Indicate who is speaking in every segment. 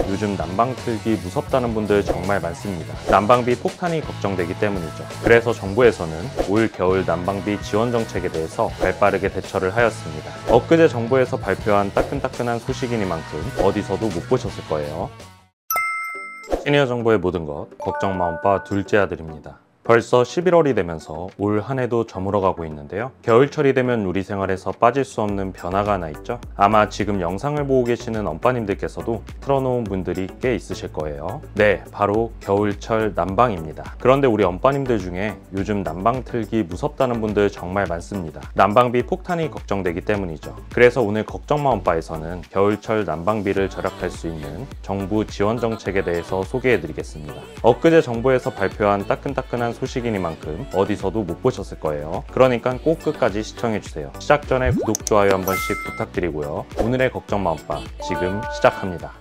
Speaker 1: 요즘 난방 틀기 무섭다는 분들 정말 많습니다. 난방비 폭탄이 걱정되기 때문이죠. 그래서 정부에서는 올 겨울 난방비 지원 정책에 대해서 발빠르게 대처를 하였습니다. 엊그제 정부에서 발표한 따끈따끈한 소식이니만큼 어디서도 못 보셨을 거예요. 시니어 정부의 모든 것, 걱정 마음바 둘째 아들입니다. 벌써 11월이 되면서 올 한 해도 저물어가고 있는데요. 겨울철이 되면 우리 생활에서 빠질 수 없는 변화가 하나 있죠. 아마 지금 영상을 보고 계시는 엄빠님들께서도 틀어놓은 분들이 꽤 있으실 거예요. 네, 바로 겨울철 난방입니다. 그런데 우리 엄빠님들 중에 요즘 난방 틀기 무섭다는 분들 정말 많습니다. 난방비 폭탄이 걱정되기 때문이죠. 그래서 오늘 걱정마 엄빠에서는 겨울철 난방비를 절약할 수 있는 정부 지원 정책에 대해서 소개해드리겠습니다. 엊그제 정부에서 발표한 따끈따끈한 소식이니만큼 어디서도 못 보셨을 거예요. 그러니까 꼭 끝까지 시청해주세요. 시작 전에 구독, 좋아요 한 번씩 부탁드리고요. 오늘의 걱정마 엄빠 지금 시작합니다.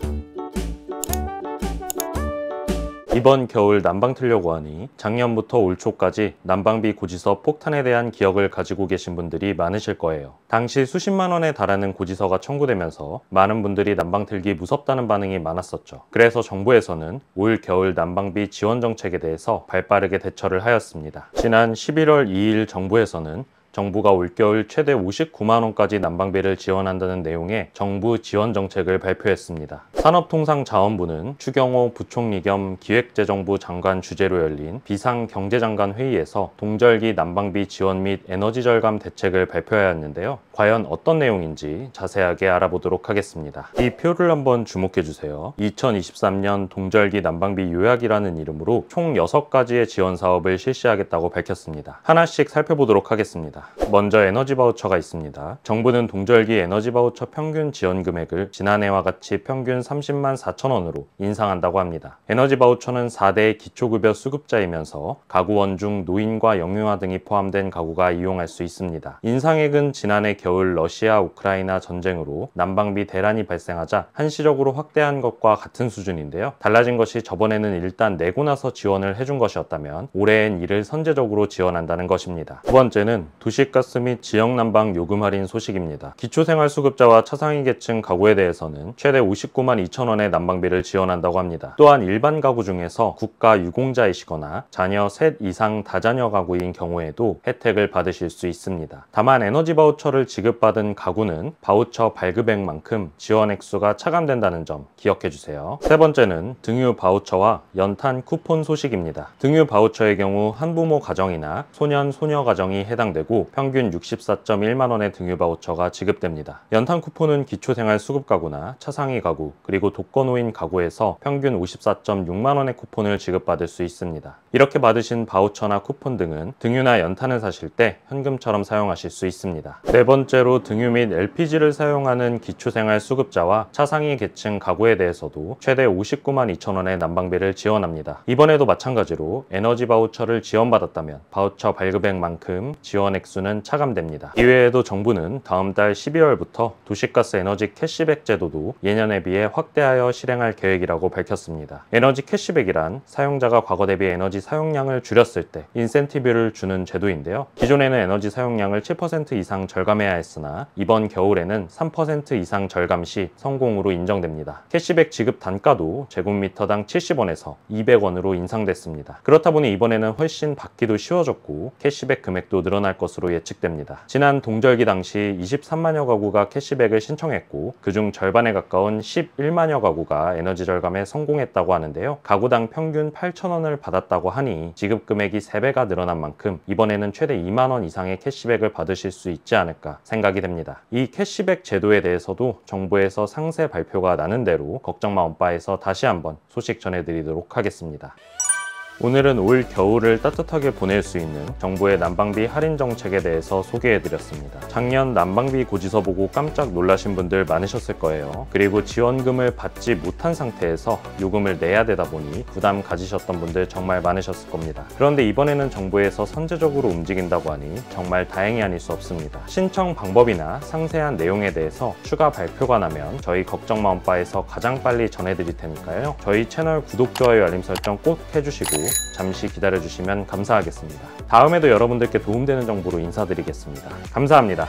Speaker 1: 이번 겨울 난방 틀려고 하니 작년부터 올 초까지 난방비 고지서 폭탄에 대한 기억을 가지고 계신 분들이 많으실 거예요. 당시 수십만 원에 달하는 고지서가 청구되면서 많은 분들이 난방 틀기 무섭다는 반응이 많았었죠. 그래서 정부에서는 올 겨울 난방비 지원 정책에 대해서 발빠르게 대처를 하였습니다. 지난 11월 2일 정부에서는 정부가 올겨울 최대 59만 원까지 난방비를 지원한다는 내용의 정부 지원 정책을 발표했습니다. 산업통상자원부는 추경호 부총리 겸 기획재정부 장관 주재로 열린 비상경제장관 회의에서 동절기 난방비 지원 및 에너지 절감 대책을 발표하였는데요. 과연 어떤 내용인지 자세하게 알아보도록 하겠습니다. 이 표를 한번 주목해 주세요. 2023년 동절기 난방비 요약이라는 이름으로 총 6가지의 지원 사업을 실시하겠다고 밝혔습니다. 하나씩 살펴보도록 하겠습니다. 먼저 에너지 바우처가 있습니다. 정부는 동절기 에너지 바우처 평균 지원 금액을 지난해와 같이 평균 30만 4천 원으로 인상한다고 합니다. 에너지 바우처는 4대 기초급여 수급자이면서 가구 원중, 노인과 영유아 등이 포함된 가구가 이용할 수 있습니다. 인상액은 지난해 겨울 러시아 우크라이나 전쟁으로 난방비 대란이 발생하자 한시적으로 확대한 것과 같은 수준인데요. 달라진 것이 저번에는 일단 내고 나서 지원을 해준 것이었다면 올해엔 이를 선제적으로 지원한다는 것입니다. 두 번째는 도시가스 및 지역난방 요금 할인 소식입니다. 기초생활수급자와 차상위 계층 가구에 대해서는 최대 59만 2천 원의 난방비를 지원한다고 합니다. 또한 일반 가구 중에서 국가 유공자이시거나 자녀 셋 이상 다자녀 가구인 경우에도 혜택을 받으실 수 있습니다. 다만 에너지 바우처를 지급받은 가구는 바우처 발급액만큼 지원 액수가 차감된다는 점 기억해 주세요. 세 번째는 등유 바우처와 연탄 쿠폰 소식입니다. 등유 바우처의 경우 한부모 가정이나 소년, 소녀 가정이 해당되고 평균 64.1만 원의 등유 바우처가 지급됩니다. 연탄 쿠폰은 기초생활 수급 가구나 차상위 가구 그리고 독거노인 가구에서 평균 54.6만 원의 쿠폰을 지급받을 수 있습니다. 이렇게 받으신 바우처나 쿠폰 등은 등유나 연탄을 사실 때 현금처럼 사용하실 수 있습니다. 네 번째로 등유 및 LPG를 사용하는 기초생활 수급자와 차상위 계층 가구에 대해서도 최대 59만 2천 원의 난방비를 지원합니다. 이번에도 마찬가지로 에너지 바우처를 지원받았다면 바우처 발급액만큼 지원 액수는 차감됩니다. 이외에도 정부는 다음 달 12월부터 도시가스 에너지 캐시백 제도도 예년에 비해 확대하여 실행할 계획이라고 밝혔습니다. 에너지 캐시백이란 사용자가 과거 대비 에너지 사용량을 줄였을 때 인센티브를 주는 제도인데요. 기존에는 에너지 사용량을 7% 이상 절감해야 했으나 이번 겨울에는 3% 이상 절감 시 성공으로 인정됩니다. 캐시백 지급 단가도 제곱미터당 70원에서 200원으로 인상됐습니다. 그렇다 보니 이번에는 훨씬 받기도 쉬워졌고 캐시백 금액도 늘어날 것으로 예측됩니다. 지난 동절기 당시 23만여 가구가 캐시백을 신청했고 그중 절반에 가까운 11만여 가구가 에너지 절감에 성공했다고 하는데요. 가구당 평균 8,000원을 받았다고 하니 지급 금액이 3배가 늘어난 만큼 이번에는 최대 2만 원 이상의 캐시백을 받으실 수 있지 않을까 생각이 됩니다. 이 캐시백 제도에 대해서도 정부에서 상세 발표가 나는 대로 걱정마 엄빠에서 다시 한번 소식 전해드리도록 하겠습니다. 오늘은 올 겨울을 따뜻하게 보낼 수 있는 정부의 난방비 할인 정책에 대해서 소개해드렸습니다. 작년 난방비 고지서 보고 깜짝 놀라신 분들 많으셨을 거예요. 그리고 지원금을 받지 못한 상태에서 요금을 내야 되다 보니 부담 가지셨던 분들 정말 많으셨을 겁니다. 그런데 이번에는 정부에서 선제적으로 움직인다고 하니 정말 다행이 아닐 수 없습니다. 신청 방법이나 상세한 내용에 대해서 추가 발표가 나면 저희 걱정마 엄빠에서 가장 빨리 전해드릴 테니까요. 저희 채널 구독, 좋아요, 알림 설정 꼭 해주시고 잠시 기다려주시면 감사하겠습니다. 다음에도 여러분들께 도움되는 정보로 인사드리겠습니다. 감사합니다.